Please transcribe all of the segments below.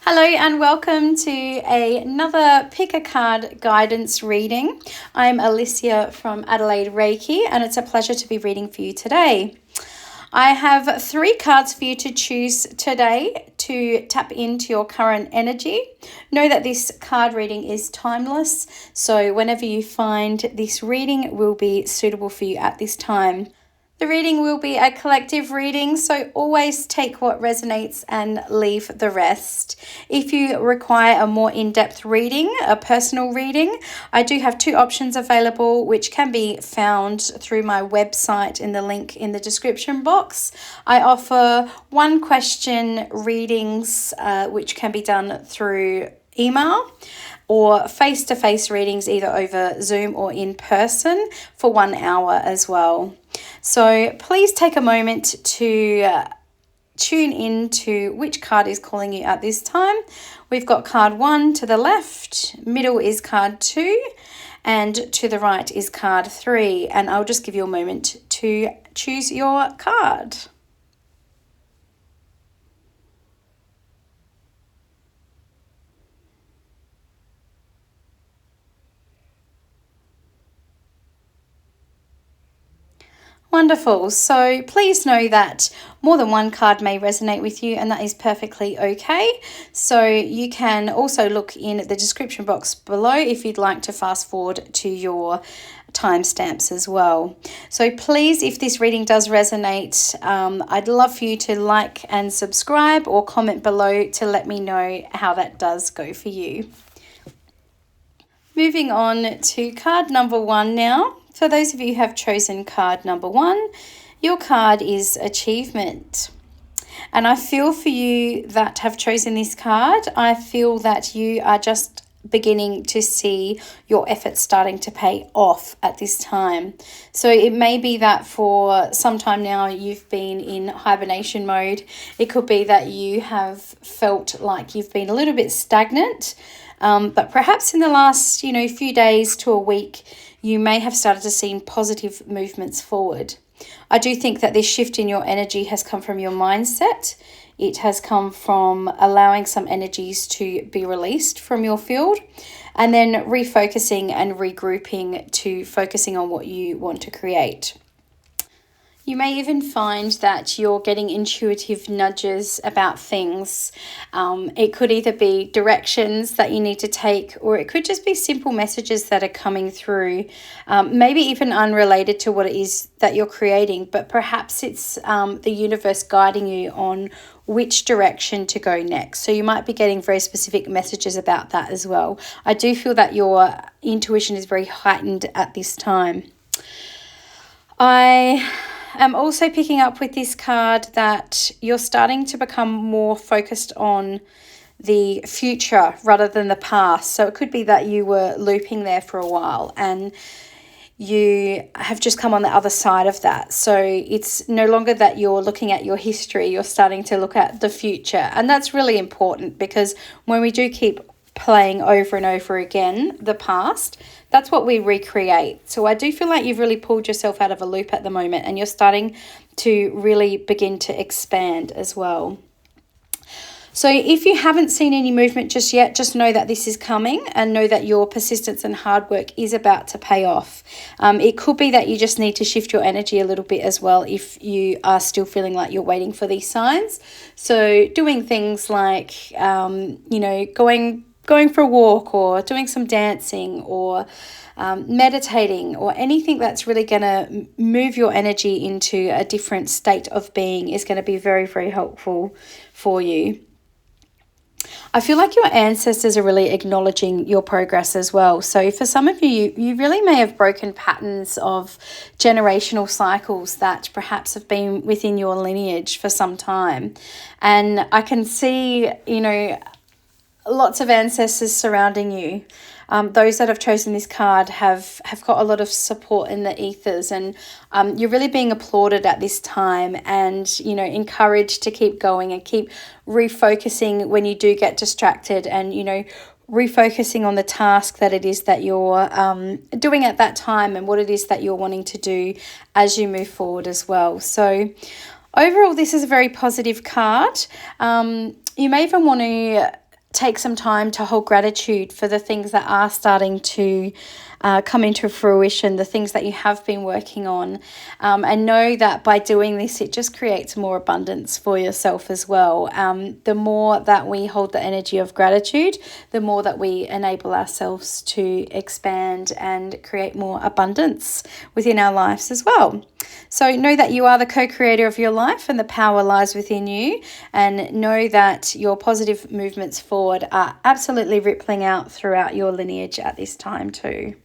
Hello and welcome to another Pick a Card guidance reading. I'm Alyssia from Adelaide Reiki and it's a pleasure to be reading for you today. I have 3 cards for you to choose today to tap into your current energy. Know that this card reading is timeless, so whenever you find this reading will be suitable for you at this time. The reading will be a collective reading, so always take what resonates and leave the rest. If you require a more in-depth reading, a personal reading, I do have 2 options available, which can be found through my website in the link in the description box. I offer 1-question readings, which can be done through email, or face-to-face readings either over Zoom or in person for 1 hour as well. So please take a moment to tune in to which card is calling you at this time. We've got card 1 to the left, middle is card 2, and to the right is card 3. And I'll just give you a moment to choose your card. Wonderful. So please know that more than one card may resonate with you, and that is perfectly okay. So you can also look in the description box below if you'd like to fast forward to your timestamps as well. So please, if this reading does resonate, I'd love for you to like and subscribe or comment below to let me know how that does go for you. Moving on to card number 1 now. For those of you who have chosen card number 1, your card is achievement. And I feel for you that have chosen this card, I feel that you are just beginning to see your efforts starting to pay off at this time. So it may be that for some time now you've been in hibernation mode. It could be that you have felt like you've been a little bit stagnant, but perhaps in the last few days to a week you may have started to see positive movements forward. I do think that this shift in your energy has come from your mindset. It has come from allowing some energies to be released from your field and then refocusing and regrouping to focusing on what you want to create. You may even find that you're getting intuitive nudges about things. It could either be directions that you need to take, or it could just be simple messages that are coming through, maybe even unrelated to what it is that you're creating, but perhaps it's the universe guiding you on which direction to go next. So you might be getting very specific messages about that as well. I do feel that your intuition is very heightened at this time. I'm also picking up with this card that you're starting to become more focused on the future rather than the past. So it could be that you were looping there for a while and you have just come on the other side of that. So it's no longer that you're looking at your history, you're starting to look at the future. And that's really important because when we do keep playing over and over again the past, that's what we recreate. So I do feel like you've really pulled yourself out of a loop at the moment and you're starting to really begin to expand as well. So if you haven't seen any movement just yet, just know that this is coming and know that your persistence and hard work is about to pay off. It could be that you just need to shift your energy a little bit as well if you are still feeling like you're waiting for these signs. So doing things like, going for a walk or doing some dancing or meditating or anything that's really going to move your energy into a different state of being is going to be very, very helpful for you. I feel like your ancestors are really acknowledging your progress as well. So for some of you, you really may have broken patterns of generational cycles that perhaps have been within your lineage for some time. And I can see, lots of ancestors surrounding you. Those that have chosen this card have got a lot of support in the ethers, and you're really being applauded at this time and, encouraged to keep going and keep refocusing when you do get distracted and, refocusing on the task that it is that you're doing at that time and what it is that you're wanting to do as you move forward as well. So overall, this is a very positive card. You may even want to take some time to hold gratitude for the things that are starting to come into fruition, the things that you have been working on, and know that by doing this, it just creates more abundance for yourself as well. The more that we hold the energy of gratitude, the more that we enable ourselves to expand and create more abundance within our lives as well. So know that you are the co-creator of your life and the power lies within you, and know that your positive movements forward are absolutely rippling out throughout your lineage at this time too.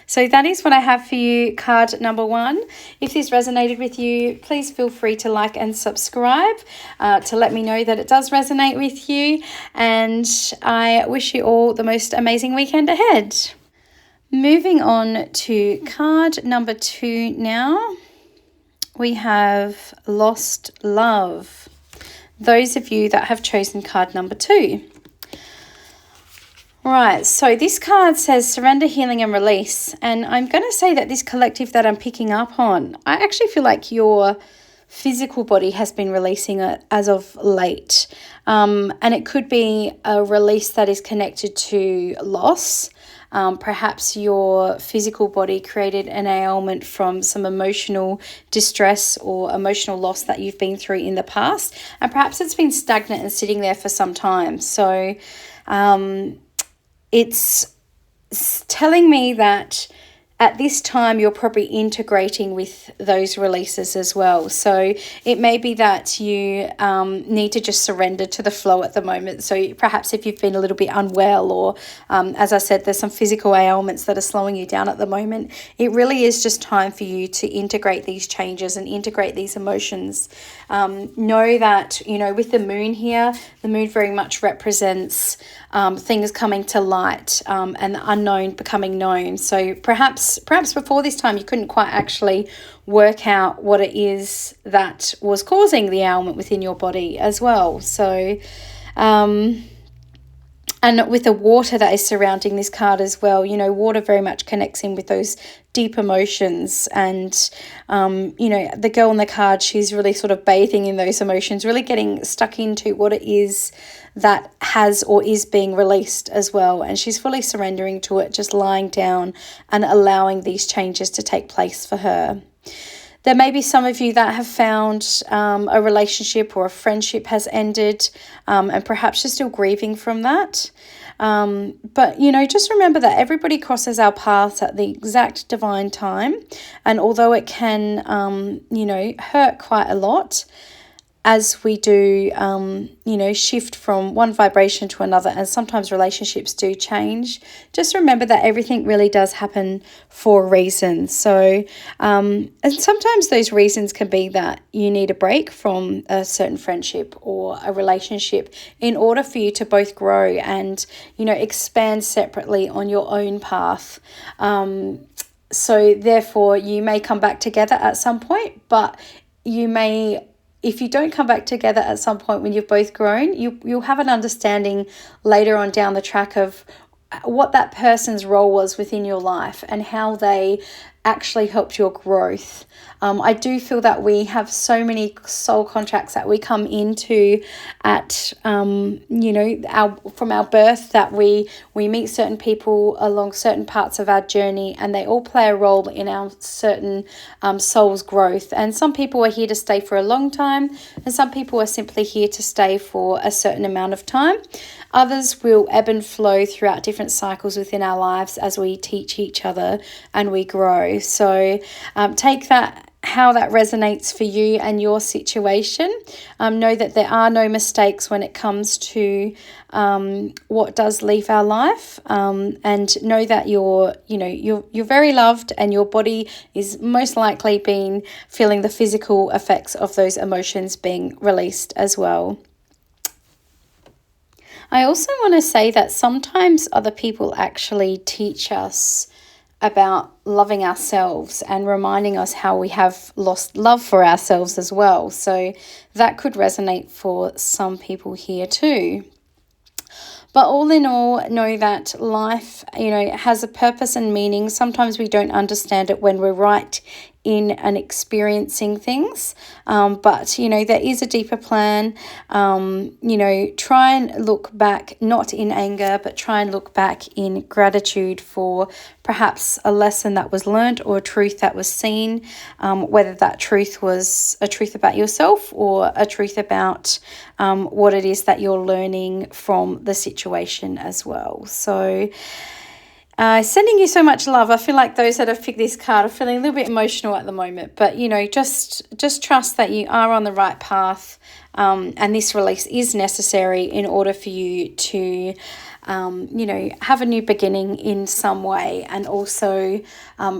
So that is what I have for you, card number 1. If this resonated with you, please feel free to like and subscribe to let me know that it does resonate with you. And I wish you all the most amazing weekend ahead. Moving on to card number 2 now. We have Lost Love. Those of you that have chosen card number 2. Right, so this card says surrender, healing and release. And I'm going to say that this collective that I'm picking up on, I actually feel like your physical body has been releasing it as of late. And it could be a release that is connected to loss. Perhaps your physical body created an ailment from some emotional distress or emotional loss that you've been through in the past. And perhaps it's been stagnant and sitting there for some time. So it's telling me that at this time you're probably integrating with those releases as well. So it may be that you need to just surrender to the flow at the moment. So perhaps if you've been a little bit unwell, or as I said, there's some physical ailments that are slowing you down at the moment, it really is just time for you to integrate these changes and integrate these emotions. Know that, with the moon here, the moon very much represents things coming to light and the unknown becoming known. So perhaps before this time you couldn't quite actually work out what it is that was causing the ailment within your body as well. So and with the water that is surrounding this card as well, water very much connects in with those deep emotions. And, the girl on the card, she's really sort of bathing in those emotions, really getting stuck into what it is that has or is being released as well. And she's fully surrendering to it, just lying down and allowing these changes to take place for her. There may be some of you that have found a relationship or a friendship has ended, and perhaps you're still grieving from that. But, just remember that everybody crosses our paths at the exact divine time. And although it can, hurt quite a lot, as we do, shift from one vibration to another, and sometimes relationships do change, just remember that everything really does happen for a reason. So, and sometimes those reasons can be that you need a break from a certain friendship or a relationship in order for you to both grow and, expand separately on your own path. So therefore, you may come back together at some point, but if you don't come back together at some point when you've both grown, you'll have an understanding later on down the track of what that person's role was within your life and how they actually helped your growth. I do feel that we have so many soul contracts that we come into at, from our birth, that we meet certain people along certain parts of our journey, and they all play a role in our certain soul's growth. And some people are here to stay for a long time, and some people are simply here to stay for a certain amount of time. Others will ebb and flow throughout different cycles within our lives as we teach each other and we grow. So take that, how that resonates for you and your situation. Know that there are no mistakes when it comes to what does leave our life, and know that you're very loved, and your body is most likely feeling the physical effects of those emotions being released as well. I also want to say that sometimes other people actually teach us about loving ourselves and reminding us how we have lost love for ourselves as well. So that could resonate for some people here too. But all in all, know that life, has a purpose and meaning. Sometimes we don't understand it when we're right in and experiencing things. But, you know, there is a deeper plan. You know, try and look back, not in anger, but try and look back in gratitude for perhaps a lesson that was learned or a truth that was seen, whether that truth was a truth about yourself or a truth about what it is that you're learning from the situation as well. So sending you so much love. I feel like those that have picked this card are feeling a little bit emotional at the moment, but, you know, just trust that you are on the right path, and this release is necessary in order for you to you know, have a new beginning in some way, and also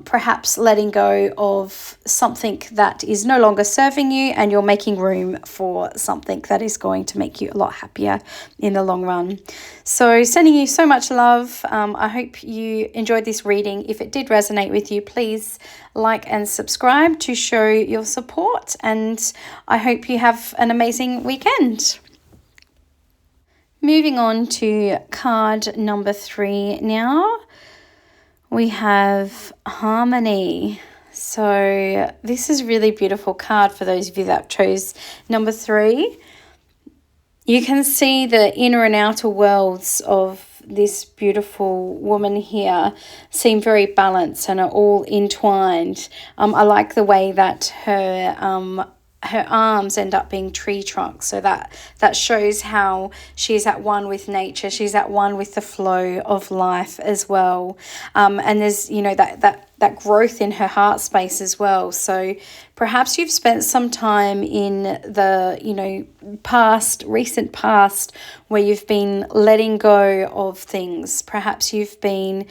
perhaps letting go of something that is no longer serving you, and you're making room for something that is going to make you a lot happier in the long run. So sending you so much love. I hope you enjoyed this reading. If it did resonate with you, please like and subscribe to show your support, and I hope you have an amazing weekend. Moving on to card number 3 now, we have Harmony. So this is really beautiful card for those of you that chose number 3. You can see the inner and outer worlds of this beautiful woman here seem very balanced and are all entwined. I like the way that her arms end up being tree trunks, so that shows how she's at one with nature, she's at one with the flow of life as well, and there's, you know, that growth in her heart space as well. So perhaps you've spent some time in the, you know, recent past where you've been letting go of things. Perhaps you've been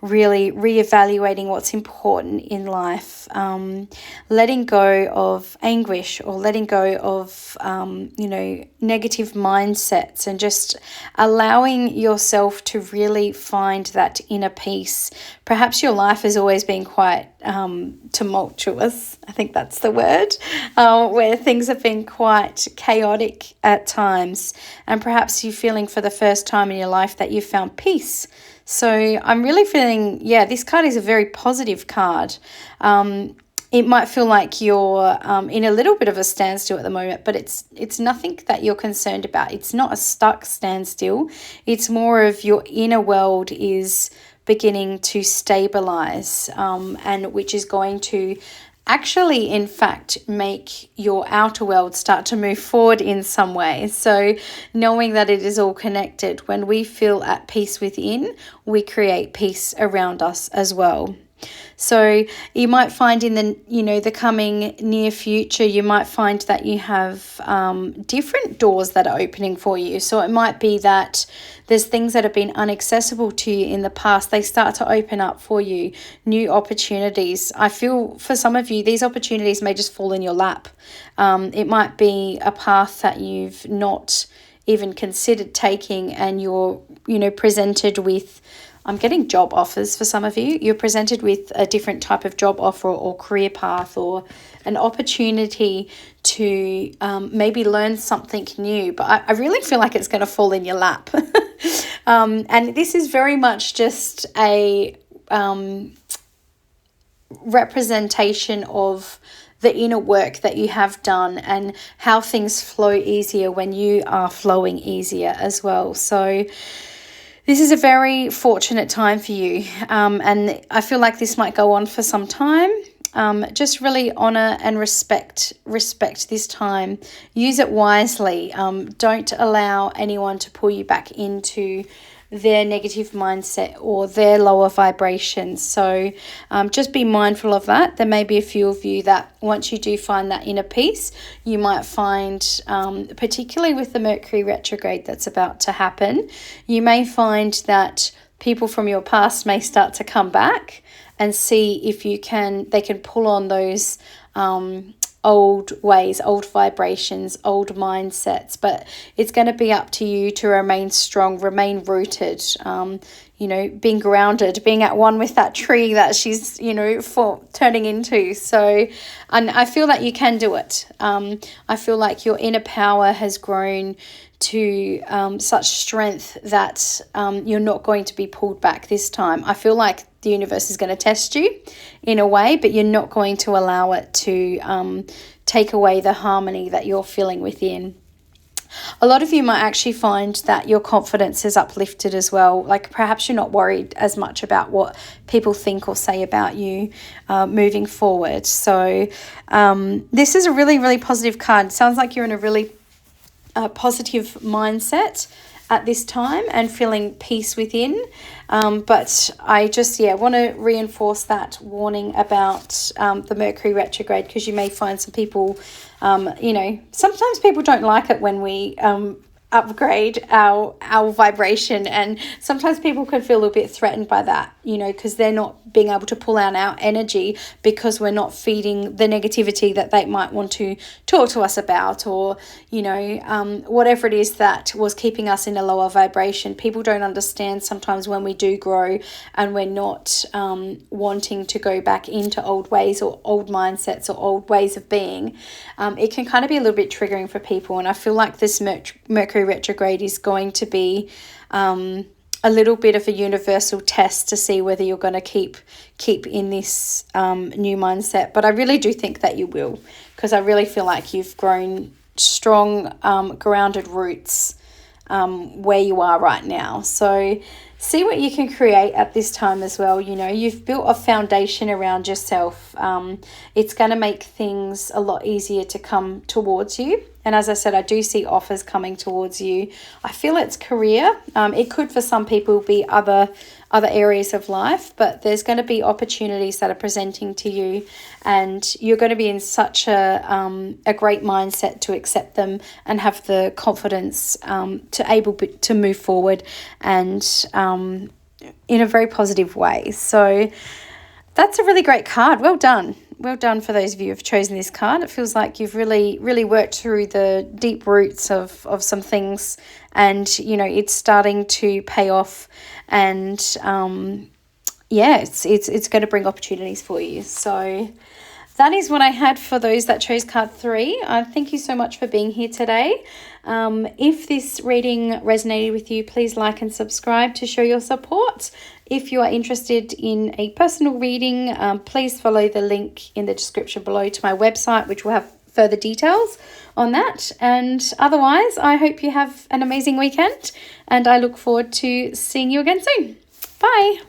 really reevaluating what's important in life, letting go of anguish, or letting go of, you know, negative mindsets, and just allowing yourself to really find that inner peace. Perhaps your life has always been quite tumultuous, I think that's the word, where things have been quite chaotic at times, and perhaps you're feeling for the first time in your life that you've found peace. So I'm really feeling, yeah, this card is a very positive card. It might feel like you're in a little bit of a standstill at the moment, but it's nothing that you're concerned about. It's not a stuck standstill. It's more of your inner world is beginning to stabilize, and which is going to actually, in fact, make your outer world start to move forward in some way. So knowing that it is all connected, when we feel at peace within, we create peace around us as well. So you might find in the, you know, the coming near future, you might find that you have different doors that are opening for you. So it might be that there's things that have been inaccessible to you in the past. They start to open up for you, new opportunities. I feel for some of you, these opportunities may just fall in your lap. It might be a path that you've not even considered taking, and you're, you know, presented with, I'm getting job offers for some of you. You're presented with a different type of job offer or career path, or an opportunity to maybe learn something new. But I really feel like it's going to fall in your lap. And this is very much just a representation of the inner work that you have done, and how things flow easier when you are flowing easier as well. So this is a very fortunate time for you, and I feel like this might go on for some time. Just really honor and respect this time. Use it wisely. Don't allow anyone to pull you back into their negative mindset or their lower vibrations. So just be mindful of that. There may be a few of you that once you do find that inner peace, you might find, particularly with the Mercury retrograde that's about to happen, you may find that people from your past may start to come back and see if they can pull on those old ways, old vibrations, old mindsets. But it's going to be up to you to remain strong, remain rooted, you know, being grounded, being at one with that tree that she's, you know, turning into. So, and I feel that you can do it. I feel like your inner power has grown such strength that you're not going to be pulled back this time. I feel like the universe is going to test you in a way, but you're not going to allow it to take away the harmony that you're feeling within. A lot of you might actually find that your confidence is uplifted as well. Like perhaps you're not worried as much about what people think or say about you moving forward. So this is a really, really positive card. It sounds like you're in a really positive mindset at this time and feeling peace within. But I just, want to reinforce that warning about the Mercury retrograde, because you may find some people, sometimes people don't like it when we upgrade our vibration, and sometimes people can feel a bit threatened by that, because they're not being able to pull out our energy because we're not feeding the negativity that they might want to talk to us about, or whatever it is that was keeping us in a lower vibration. People don't understand sometimes when we do grow and we're not wanting to go back into old ways or old mindsets or old ways of being. It can kind of be a little bit triggering for people, and I feel like this Mercury retrograde is going to be a little bit of a universal test to see whether you're going to keep in this new mindset. But I really do think that you will, because I really feel like you've grown strong, grounded roots where you are right now. So see what you can create at this time as well. You've built a foundation around yourself. It's going to make things a lot easier to come towards you. And as I said, I do see offers coming towards you. I feel it's career. It could for some people be other areas of life, but there's going to be opportunities that are presenting to you, and you're going to be in such a great mindset to accept them and have the confidence to move forward and in a very positive way. So that's a really great card. Well done. Well done for those of you who have chosen this card. It feels like you've really, really worked through the deep roots of some things, and, it's starting to pay off, and it's going to bring opportunities for you. So that is what I had for those that chose card 3. Thank you so much for being here today. If this reading resonated with you, please like and subscribe to show your support. If you are interested in a personal reading, please follow the link in the description below to my website, which will have further details on that. And otherwise, I hope you have an amazing weekend, and I look forward to seeing you again soon. Bye.